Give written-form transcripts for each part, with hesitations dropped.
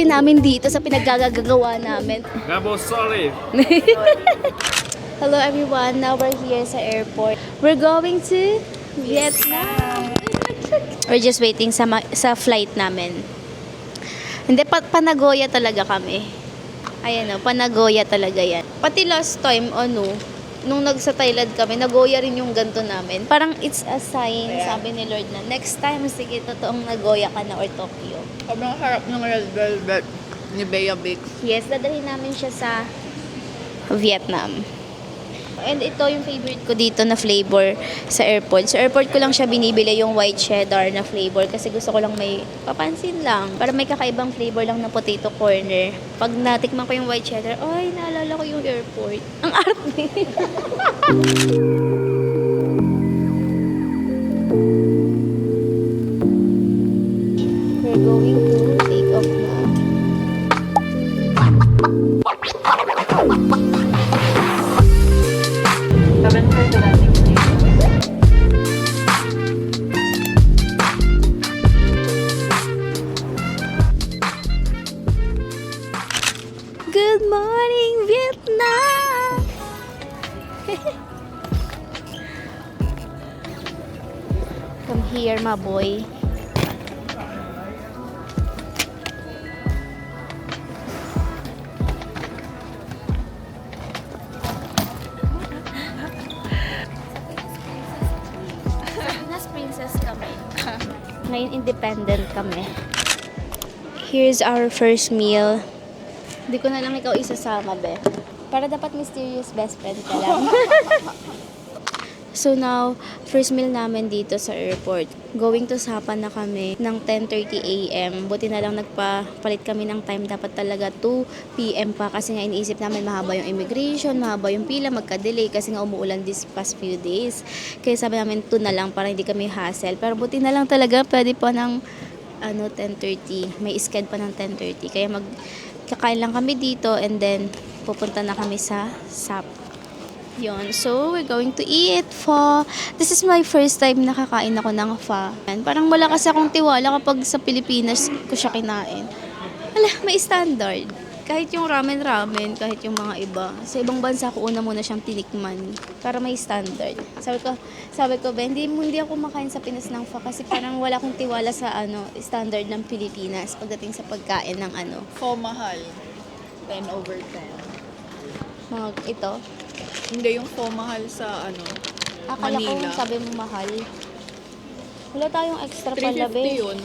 safety namin dito sa pinaggagawa namin. Gabo, sorry. Hello everyone, now we're here sa airport. We're going to Vietnam. We're just waiting sa flight namin. Hindi, Panagoya talaga kami. Ayan o, Panagoya talaga yan. Pati last time, nung nagsa Thailand kami, Nagoya rin yung ganto namin. Parang it's a sign, sabi ni Lord na next time, sige, totoong Nagoya ka na or Tokyo. Sobrang harap ng red velvet ni Bea Bakes. Yes, dadalhin namin siya sa Vietnam. And ito yung favorite ko dito na flavor sa airport. Sa airport ko lang siya binibili yung white cheddar na flavor kasi gusto ko lang may papansin lang. Para may kakaibang flavor lang na potato corner. Pag natikman ko yung white cheddar, ay, naalala ko yung airport. Ang arte! We're going to take off na. Good morning, Vietnam! Come here, my boy. Pinas princess kami. Ngayon independent kami. Here's our first meal. Hindi ko na lang ikaw isasama, be. Para dapat mysterious best friend ka lang. So now, first meal namin dito sa airport. Going to Sapa na kami ng 10:30 AM. Buti na lang nagpapalit kami ng time. Dapat talaga 2 PM pa kasi nga iniisip namin mahaba yung immigration, mahaba yung pila, magka-delay kasi nga umuulan this past few days. Kaya sabi namin 2 na lang para hindi kami hassle. Pero buti na lang talaga pwede pa ng 10:30. May schedule pa ng 10:30. Kaya kakain lang kami dito and then pupunta na kami sa Sapa. Yun. So, we're going to eat pho. This is my first time nakakain ako ng pho. Parang wala kasi akong tiwala kapag sa Pilipinas ko siya kinain. Wala, may standard. Kahit yung ramen-ramen, kahit yung mga iba. Sa ibang bansa ko una muna siyang tinikman para may standard. Sabi ko, hindi ako makain sa Pinas ng pho kasi parang wala akong tiwala sa standard ng Pilipinas pagdating sa pagkain ng Pho mahal. 10/10. mga ito. Hindi yung pho mahal sa Akala Manila. ko sabi mo mahal. Wala tayong extra 350 palabi. yun.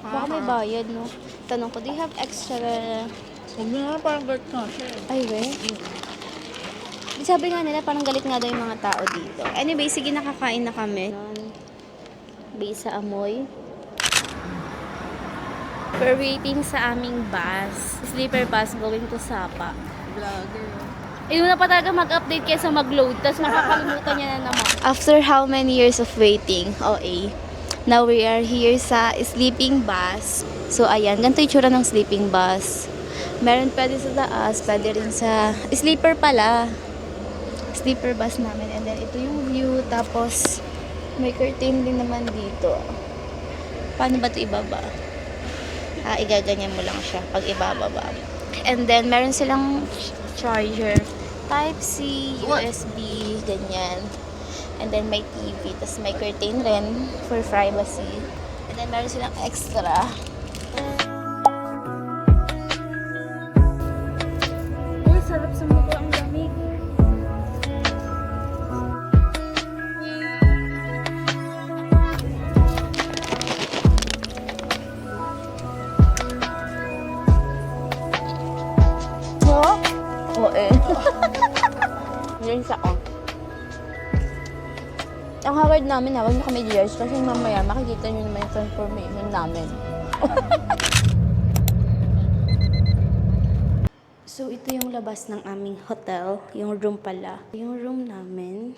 Baka may bayad, no? Tanong ko, do you have extra? Huwag na parang galit na siya. Ay, we? Sabi nga nila, parang galit nga daw yung mga tao dito. Anyway, sige, nakakain na kami. Based sa amoy. We're waiting sa aming bus. Sleeper bus going to Sapa. Vlogger. Una pa talaga mag-update kaysa mag-load, tapos makakalimutan niya na naman. After how many years of waiting, OA, now we are here sa sleeping bus. So, ayan, ganito yung tsura ng sleeping bus. Meron pwede sa taas, pwede rin sa sleeper pala. Sleeper bus namin. And then, ito yung view. Tapos, may curtain din naman dito. Paano ba ito ibaba? Igaganyan mo lang siya pag ibababa. And then, meron silang charger. Type-C, USB, ganyan. And then, may TV. Tapos, may curtain rin for privacy. And then, meron silang extra. Ay, sarap sa mukha. Ang lamig. No? Oo eh. Yan sa Ang haward namin, huwag na kami i-judge kasi mamaya makikita nyo naman yung transformation namin. So, ito yung labas ng aming hotel. Yung room pala. Yung room namin.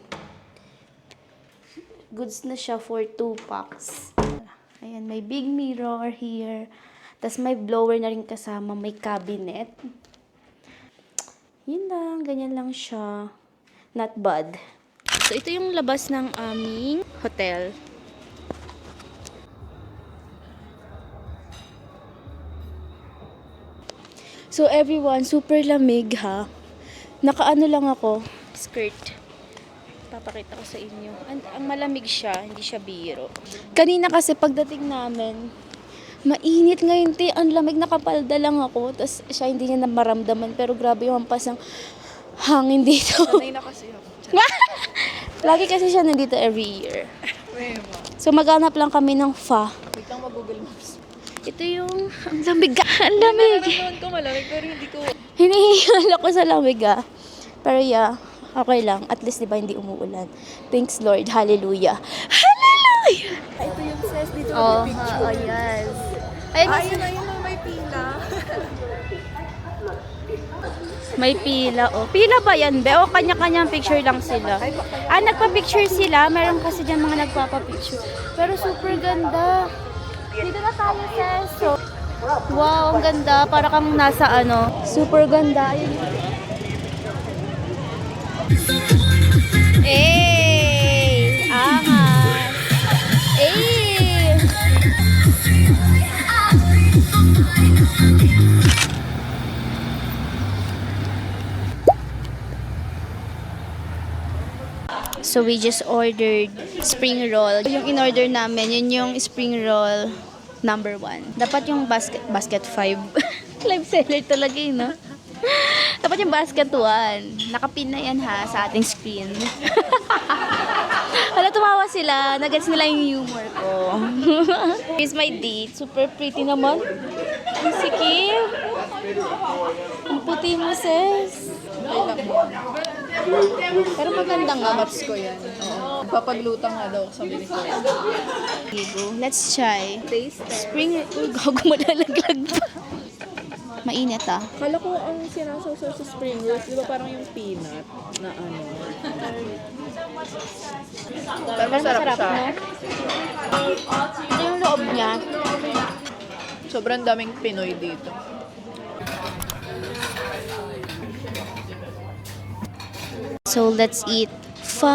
Goods na siya for 2 packs. Ayan, may big mirror here. Tapos may blower na rin kasama. May cabinet. Yun lang, ganyan lang siya. Not bad. So, ito yung labas ng aming hotel. So everyone, super lamig ha. Nakaano lang ako, skirt. Papakita ko sa inyo. Ang malamig siya, hindi siya biro. Kanina kasi pagdating namin, mainit ngayon, te. Ang lamig, nakapalda lang ako. Tapos siya hindi niya na maramdaman. Pero grabe yung hampas ng hangin dito. Sanay na kasi ako. Lagi kasi siya nandito every year. Wait, So maghanap lang kami ng pho. wait lang mag-Google Maps. Ito yung, ang lamig ka, ang lamig. Nararamdaman ko malamig pero hindi ko... Hinihingal ako sa lamig ah. Pero yeah, okay lang. At least diba hindi umuulan. Thanks Lord, hallelujah. Hallelujah! Ito yung says dito Oh, may picture. yes. Ayun, Ayun na yun, may pila. may pila oh. Pila ba yan, be? O kanya-kanyang picture lang sila. Nagpa-picture sila. Meron kasi dyan mga nagpapa-picture. Pero super ganda. Dito na tayo, sis. So, wow, ang ganda. Para kang nasa ano. Super ganda. Ayun. Eh! Angas! Eh! So we just ordered spring roll. Yung in-order namin, yun yung spring roll number 1. Dapat yung basket 5. Live seller talaga yun, no? Dapat yung basket 1. Nakapin na yan ha sa ating screen. Hala, tumawa sila. Nagets nila yung humor ko. Here's my date. Super pretty naman. Ang sikip. Ang puti mo, sis. Pero maganda nga maps ko yan. Oo. Papaglutang nga daw sa bili ko. Here you go. Let's try. Taste Spring roll. Gago, malalaglag pa. Mainit ah. Kala ko ang sinasawsaw sa spring rolls, di ba parang yung peanut na ano. Pero masarap siya. no? Ito yung loob niya. Sobrang daming Pinoy dito. So let's eat. Pho.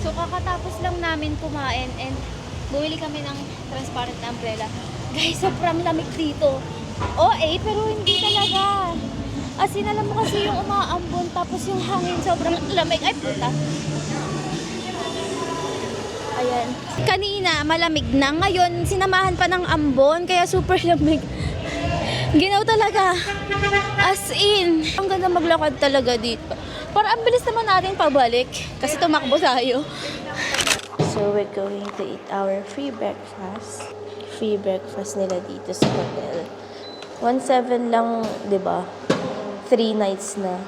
So kakatapos lang namin kumain and bumili kami ng transparent na umbrella. Guys, sobrang lamig dito. Pero hindi talaga. As in, alam mo kasi yung umaambon tapos yung hangin sobrang lamig. Ay, puta. Ayan. Kanina, malamig na. Ngayon, sinamahan pa ng ambon, kaya super lamig. Ginaw talaga. As in. Ang ganda maglakad talaga dito. Para ang bilis naman natin pabalik. Kasi tumakbo tayo. So, we're going to eat our free breakfast. Free breakfast nila dito sa hotel. 1.7 lang, di ba? 3 nights na.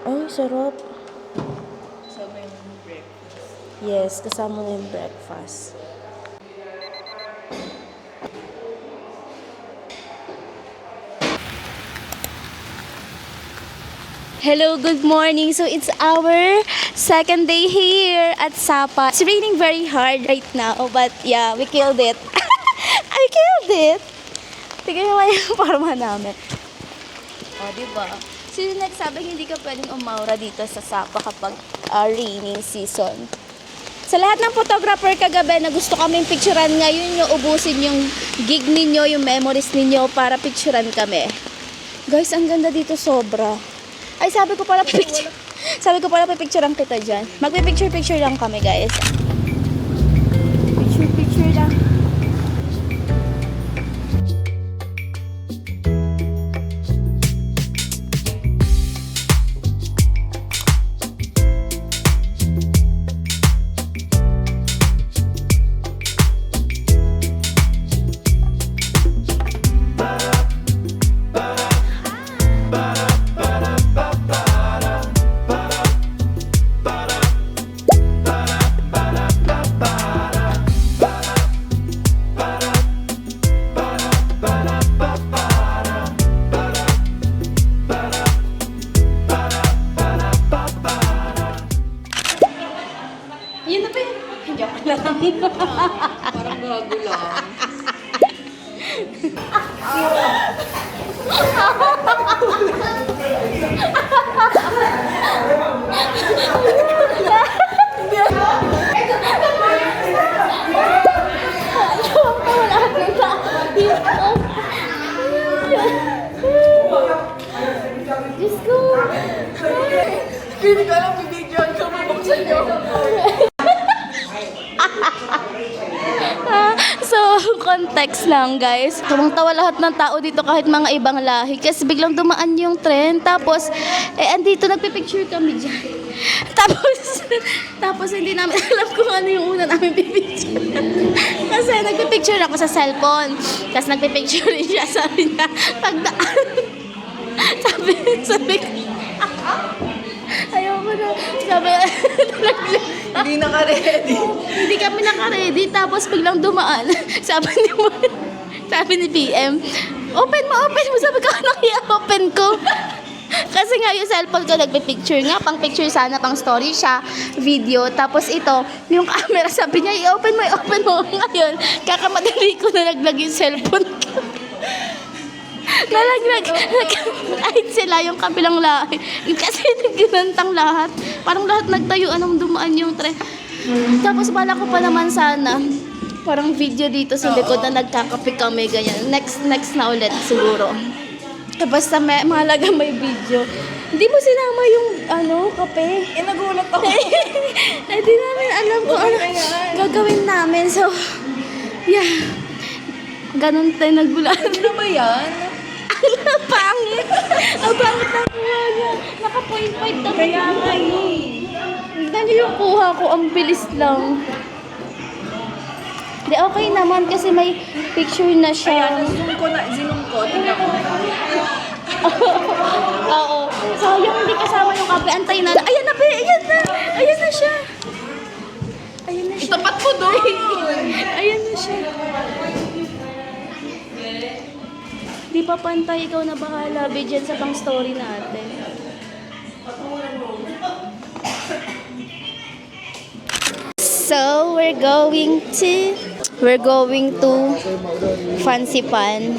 Ay, sarap. So, may breakfast. Yes, kasama na yung breakfast. Hello, good morning. So it's our second day here at Sapa. It's raining very hard right now, but yeah, we killed it. I killed it. Tignan mo yung parma namin. O, diba? So yung nagsabi, hindi ka pwedeng umaura dito sa Sapa kapag raining season. Sa lahat ng photographer kagabi na gusto kaming picturean ngayon, yung ubusin yung gig ninyo, yung memories ninyo para picturean kami. Guys, ang ganda dito sobra. Ay, sabi ko pala pipicturean kita dyan. Magpipicture-picture lang kami, guys. Picture lang. Yun na ba yun? Joke lang. Parang gago lang. Hindi ko alam, bibidyoan ko, bubuksan nyo. So, context lang guys. Tumang-tawa lahat ng tao dito kahit mga ibang lahi kasi biglang dumaan yung trend. Tapos, andito nagpipicture kami dyan. Tapos hindi namin alam kung ano yung una namin pipicture. Kasi nagpipicture ako sa cellphone. Tapos nagpipicture rin siya. Sabi niya, pagdaan. Sabi ko, ayoko na. Sabi, Hindi naka-ready. hindi kami naka-ready, tapos biglang dumaan. Sabi ni PM, open mo. Sabi ko, ano i-open ko? Kasi nga yung cellphone ko nagpe-picture nga, pang picture sana, pang story siya, video. Tapos ito, yung camera, sabi niya, i-open mo. Ngayon, kakamadali ko na naglag yung cellphone ko. Nalaglag. Kahit sila yung kabilang lahi. Kasi nagginantang lahat. Parang lahat nagtayo, anong dumaan yung tren. Tapos bala ko pa naman sana, parang video dito sa likod na nagkakape kami, ganyan. Next na ulit siguro. Basta mahalaga may video. Hindi mo sinama yung kape. Nagulat ako. Hindi namin alam kung ano gagawin namin. So, yeah. Ganun tayo nagulat. Ano ba yan? Ang pangit. Ang pangit ng kuha niya. Naka-point na. Kaya nga Tignan niyo yung kuha ko. Ang bilis lang. Di, okay naman kasi may picture na siya. Zoom ko. Tingnan ko. Oo. Sayang hindi kasama yung kape. Antayin na. Ayan na, Ayan na siya. Itapat mo doon. Ayan na siya. Di pa pantay, ikaw na bahala. Bigyan sa pang story natin. So, we're going to Fancy Pan.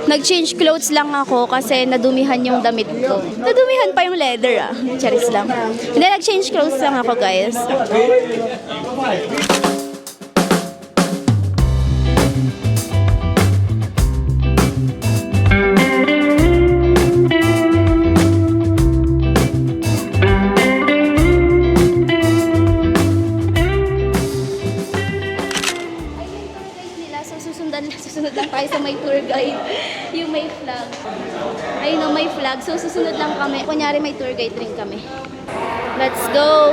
Nag-change clothes lang ako kasi nadumihan yung damit ko. Nadumihan pa yung leather Charis lang. Hindi, nag-change clothes lang ako guys. Susunod lang tayo sa may tour guide. Yung may flag. Ayun o, may flag. So, susunod lang kami. Kunyari, may tour guide rin kami. Let's go!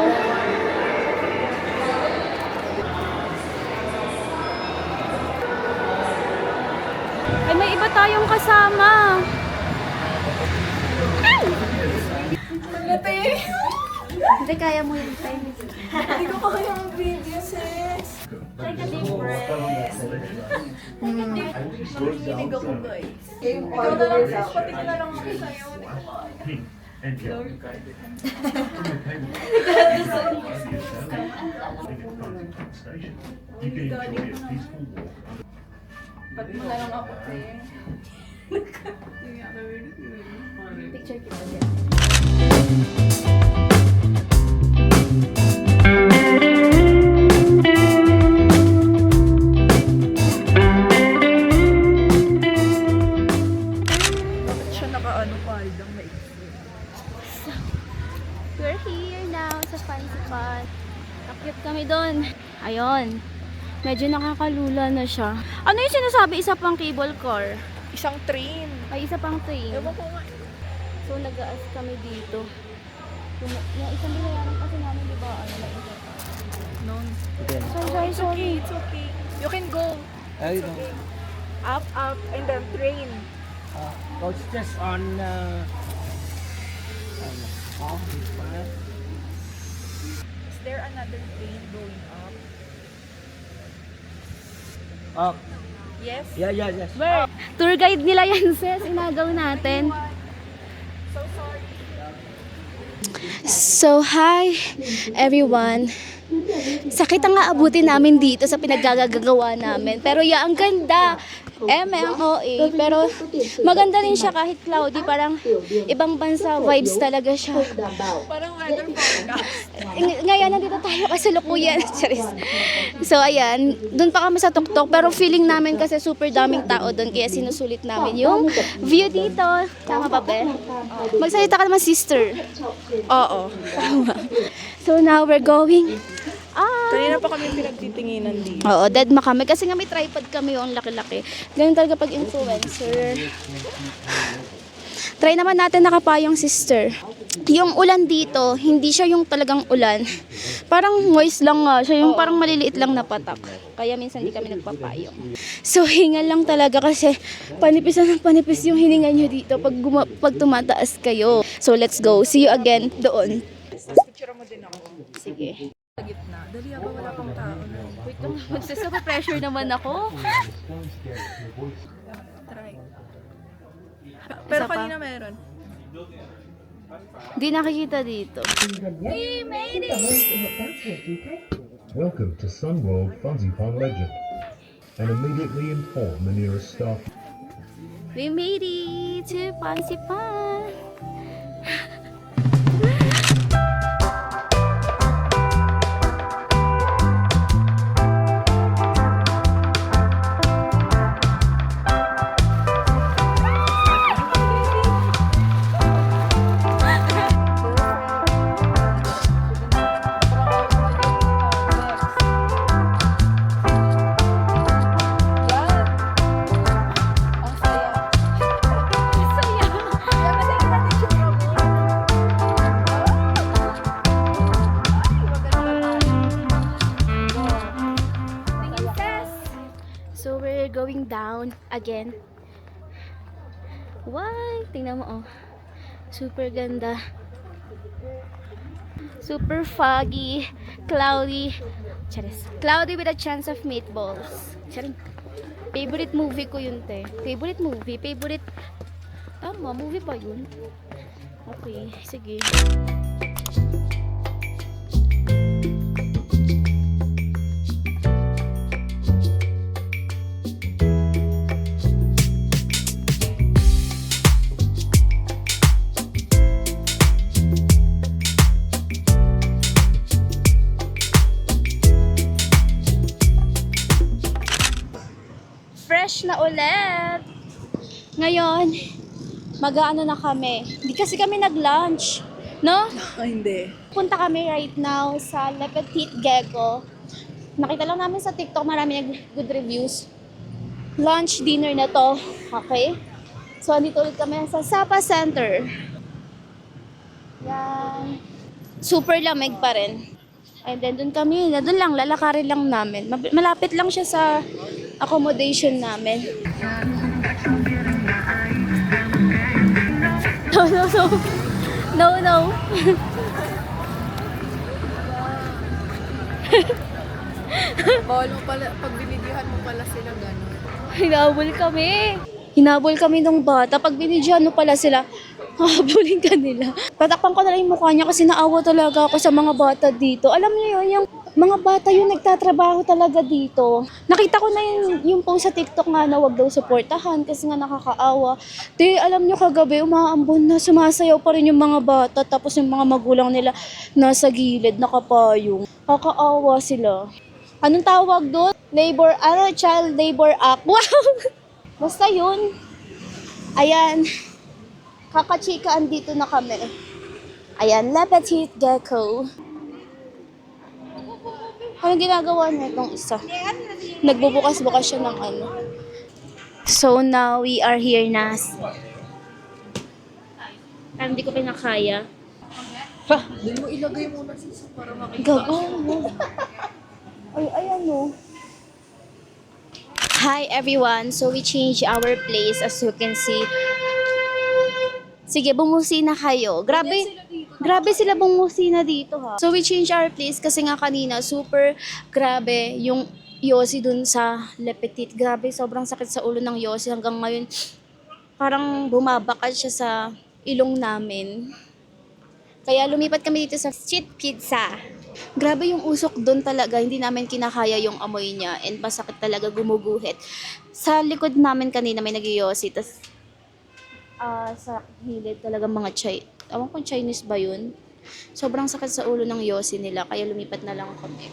Ay, may iba tayong kasama. Hindi, kaya mo yung time. Hindi ko kaya ang video, sis. Take a deep breath. Hindi ko guys. Ikaw na lang, sis. Pati ko na lang ako sa'yo. Pati mo na lang ako, sis. Picture kita dyan. Bakit siya naka-ano pa? Idang maiksi. We're here now sa Fancy Pan. Akyat kami doon. Ayun. Medyo nakakalula na siya. Ano yung sinasabi? Isa pang cable car? Isang train. Ay, isa pang train. Ewan ko nga. So, nag-aas kami dito. Yung isang binayaran kasi namin, di ba? Ano na isa pa? Non. Sorry. It's okay. You can go. I don't. Up, and then train. Coach just on off this part. Is there another train going up? Oh, Yes. yes. Where? Tour guide nila yan, sis. Inagaw natin. So sorry. So, hi everyone. Sakit ang aabutin namin dito sa pinaggagawa namin. Pero yeah, ang ganda. MMOA. Pero maganda rin siya kahit cloudy. Parang ibang bansa vibes talaga siya. Parang weather forecast. Ngayon, nandito tayo kasalukuyan. Charis. So, ayan. Doon pa kami sa tuktok. Pero feeling namin kasi super daming tao doon. Kaya sinusulit namin yung view dito. Tama ba, Be? Magsalita ka naman, sister. Oo. So, now we're going. Kanina pa kami pinagtitinginan dito. Oo, dead ma kami. Kasi nga may tripod kami yung laki-laki. Ganun talaga pag influencer. Try naman natin nakapayong, sister. Yung ulan dito, hindi siya yung talagang ulan. Parang moist lang nga siya. Yung parang maliliit lang na patak. Kaya minsan hindi kami nagpapayong. So, hingal lang talaga kasi panipis na ng panipis yung hininga nyo dito pag tumataas kayo. So, let's go. See you again doon. Picture mo din ako. Sige. Sa gitna. Dali ba wala pang tao? Wait lang, magsasapa-pressure naman ako. Try. Pero Isa pa? kanina meron. Di nakikita dito. Welcome to Sunworld Funzy Pond Legend, and immediately inform the nearest staff. We made it to Pansipan. So we're going down again. Why? Tingnan mo, oh. Super ganda. Super foggy, cloudy. Charis. Cloudy with a chance of meatballs. Charing. Favorite movie ko yun, te. Favorite movie? Favorite... Tama, movie ba yun? Okay, sige. Fresh na ulit. Ngayon, mag-aano na kami. Hindi kasi kami nag-lunch. No? Hindi. Punta kami right now sa Le Petit Gecko. Nakita lang namin sa TikTok, marami good reviews. Lunch, dinner na to. Okay? So, andito ulit kami sa Sapa Center. Yan. Super lamig pa rin. And then, dun kami, dun lang, lalakarin lang namin. Malapit lang siya sa accommodation namin. No, no, no. No, no. Bawal mo pala, pag binidyohan mo pala sila gano'n. Hinabol kami. Hinabol kami nung bata. Pag binidyohan mo pala sila, habulin ka nila. Patakpan ko na lang yung mukha niya kasi naawa talaga ako sa mga bata dito. Alam niyo yun, yung mga bata yung nagtatrabaho talaga dito. Nakita ko na yung post sa TikTok nga na wag daw suportahan kasi nga nakakaawa. Di, alam niyo kagabi, umaambon na, sumasayaw pa rin yung mga bata tapos yung mga magulang nila nasa gilid, nakapayong. Kakaawa sila. Anong tawag doon? Child Labor Act. Wow! Basta yun. Ayan. Kakachika, andito na kami. Ayan, Le Petit Gecko. Anong ginagawa niya itong isa? Nagbubukas-bukas siya ng ano. So now we are here na. Hindi ko pinakaya. Hindi mo ilagay muna sis para makita. Gago mo. Ay, ayan o. Hi everyone. So we changed our place as you can see. Sige, bumusi na kayo. Grabe sila bumusina dito ha. So we changed our place kasi nga kanina super grabe yung yosi dun sa Le Petit. Grabe, sobrang sakit sa ulo ng yosi hanggang ngayon. Parang bumabakal siya sa ilong namin. Kaya lumipat kami dito sa Street Pizza. Grabe yung usok doon talaga. Hindi namin kinakaya yung amoy niya. And masakit talaga, gumuguhit. Sa likod namin kanina may nagyoyosi. Tas sa gilid talaga mga Ewan ko Chinese ba yun? Sobrang sakit sa ulo ng yosi nila. Kaya lumipat na lang kami.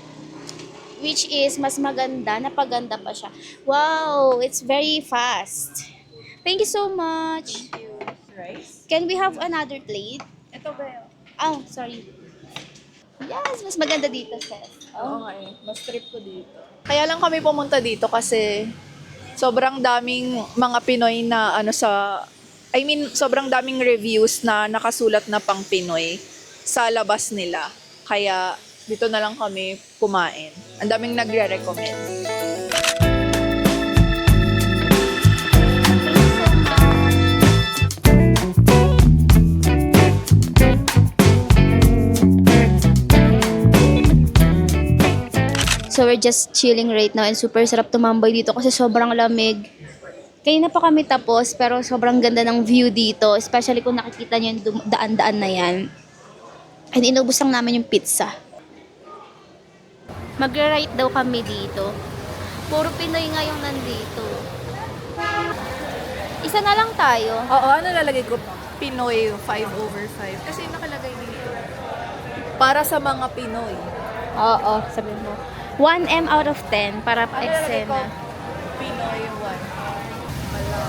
Which is, mas maganda. Napaganda pa siya. Wow! It's very fast. Thank you so much. Rice? Can we have another plate? Ito ba yun? Oh, sorry. Yes, mas maganda dito, sis. Oo nga eh. Mas trip ko dito. Kaya lang kami pumunta dito kasi sobrang daming mga Pinoy na sobrang daming reviews na nakasulat na pang Pinoy sa labas nila. Kaya dito na lang kami kumain. Ang daming nagre-recommend. So we're just chilling right now and super sarap tumambay dito kasi sobrang lamig. Kaya na pa kami tapos pero sobrang ganda ng view dito. Especially kung nakikita nyo yung daan-daan na yan. And inubos lang namin yung pizza. Mag-ride daw kami dito. Puro Pinoy nga yung nandito. Isa na lang tayo. Oo, ano lalagay ko? Pinoy 5/5. Kasi nakalagay dito. Para sa mga Pinoy. Oo, sabi mo. 1M out of 10 para Ano lalagay ko? eksena. Pinoy 1. Wala.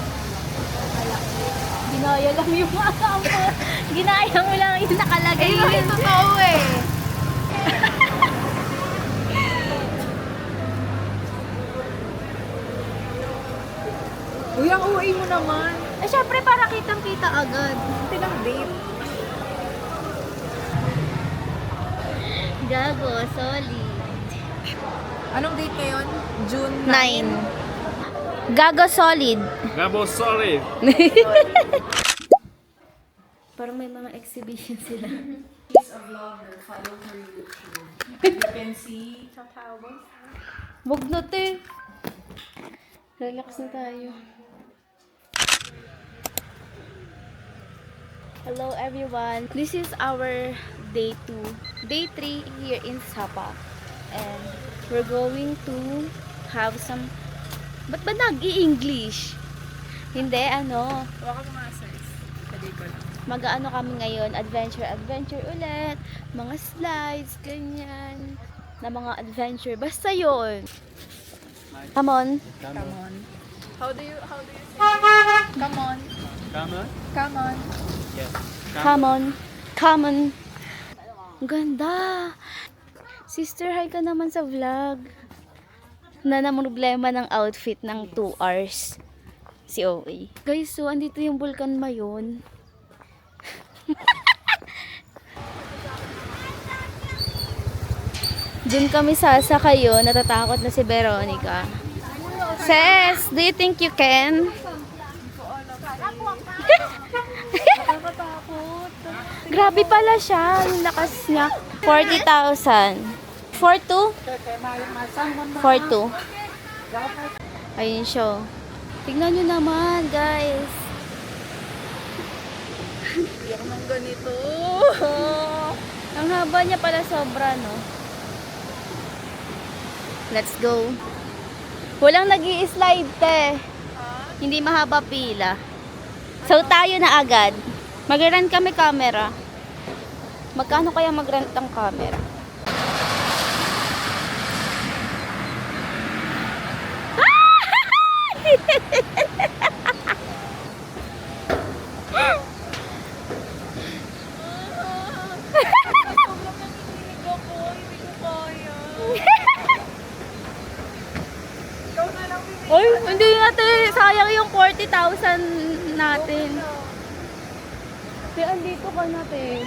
Ginaya lang yung mga mo. Ginaya mo lang yung nakalagay. Ay, totoo eh. Uy, ang uwi mo naman. Eh, syempre para kitang-kita agad. Tilang date. Gago, solid. Anong date ngayon? June 9. Gago, solid. Gabo, sorry. Parang may mga exhibition sila. She's a vlogger. Follow her YouTube. You can see Wag na, te. Relax na tayo. Hello everyone. This is our day 2. Day 3 here in Sapa. And we're going to have some... Ba't ba nag-i-English? Hindi, ano. Waka mo nga size. Sabi ko lang. Mag-ano kami ngayon, adventure ulit, mga slides, ganyan, na mga adventure. Basta yon. Come on. Come on. How do you say? Come on. Come on. Come on. Yes. Come on. Come on. Ang ganda. Sister, hi ka naman sa vlog. Na problema ng outfit ng 2 hours. Si OA. Guys, so andito yung Vulcan Mayon. Diyan kami sasakay yun. Natatakot na si Veronica. Sis, do you think you can? Grabe pala siya. Yung lakas niya. 40,000. 4-2? 4-2. Ayun siya. Tignan nyo naman, guys. Yung nang ganito. Ang haba niya pala sobra, no? Let's go. Walang nag-i-slide, te. Hindi mahaba pila. So, tayo na agad. Mag-rent kami camera. Magkano kaya mag-rent ng camera? Oy, hindi natin. Sayang yung 40,000 natin. Kaya andito ka natin.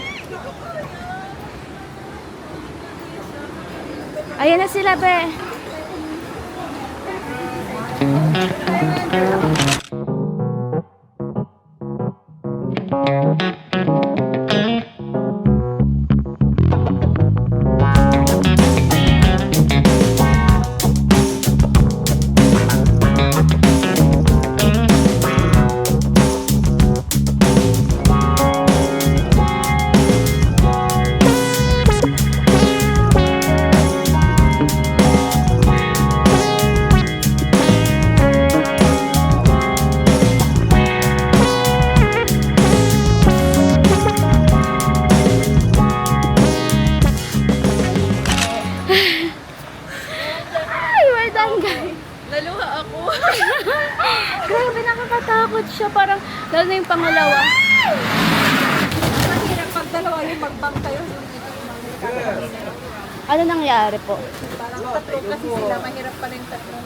Ayan na sila, be. Grabe, nakakatakot siya. Parang, lalo na yung pangalawa. Mahirap pag dalawa yung magbang kayo. Ano nangyari po? Parang tatlo kasi sila, mahirap pa rin tatlo.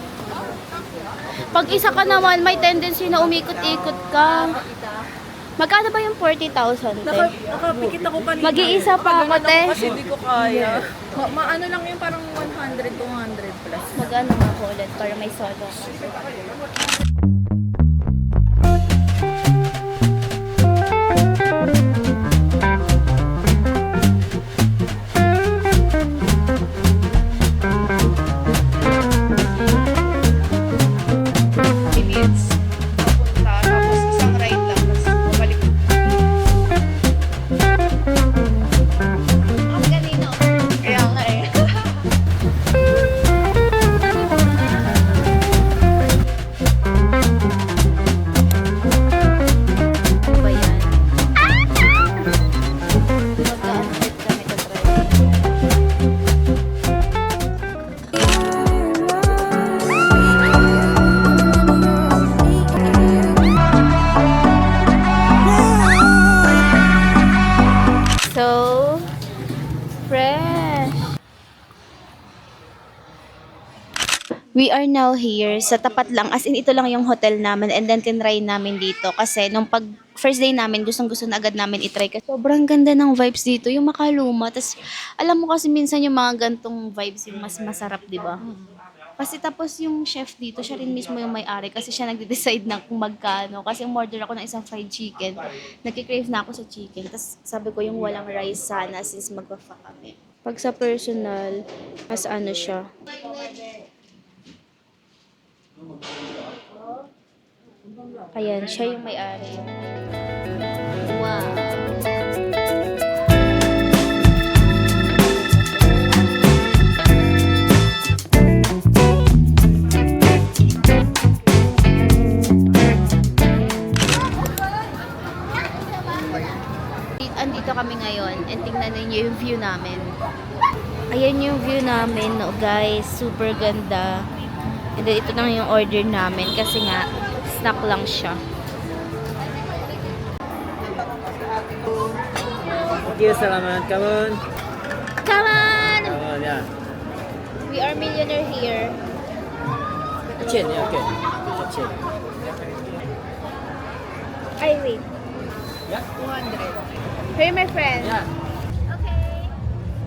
Pag isa ka naman, may tendency na umikot-ikot ka. Magkano ba yung 40,000, te? Nakapikit ako kanina. Mag-iisa pa ako, te. Kasi hindi ko kaya. Maano lang yung parang 100, 200 plus. Mag-ano nga po ulit para may solo. Minutes. Papunta, tapos isang ride lang. Tapos bumalik. Ang kanino. Kaya nga eh. Ano ba yan? Mag-unfit kami sa driving. So, fresh. We are now here sa tapat lang, as in ito lang yung hotel namin and then tinry namin dito kasi nung pag first day namin gustong gusto na agad namin itry kasi sobrang ganda ng vibes dito, yung makaluma, tas alam mo kasi minsan yung mga gantong vibes yung mas masarap, di ba? Kasi tapos yung chef dito, siya rin mismo yung may-ari kasi siya nagde-decide ng kung magkano. Kasi umorder ako ng isang fried chicken. Nagki-crave na ako sa chicken. Tapos sabi ko yung walang rice sana since magpa-fa kami. Pag sa personal, mas ano siya. Ayan, siya yung may-ari. Wow. Andito kami ngayon and tingnan ninyo yung view namin. Ayan yung view namin, no, guys. Super ganda. And then ito na yung order namin kasi nga snack lang siya. Thank you, salamat. Come on. Come on! Come on, yeah. We are millionaire here. Chin, yeah, okay. Chin. Ay, wait. Yeah? 200. Hey, my friend. Yeah. Okay.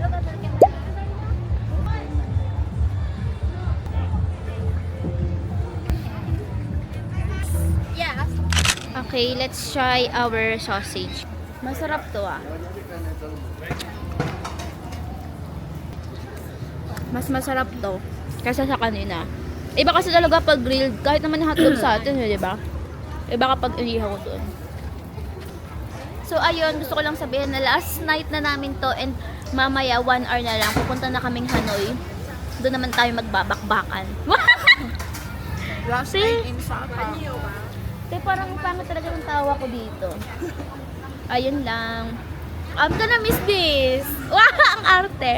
Look at the camera. Yeah. Okay, let's try our sausage. Masarap to ah. Mas masarap to kaysa sa kanina. Iba kasi talaga pag grilled, kahit naman hotdog sa atin, di ba? Iba kapag inihaw doon. So ayun, gusto ko lang sabihin na last night na namin to and mamaya 1 hour na lang pupunta na kaming Hanoi. Doon naman tayo magbabakbakan. Last See? night in Sapa. Te, parang pangit talaga ng tawa ko dito. Ayun lang. I'm gonna miss this. Wow, ang arte.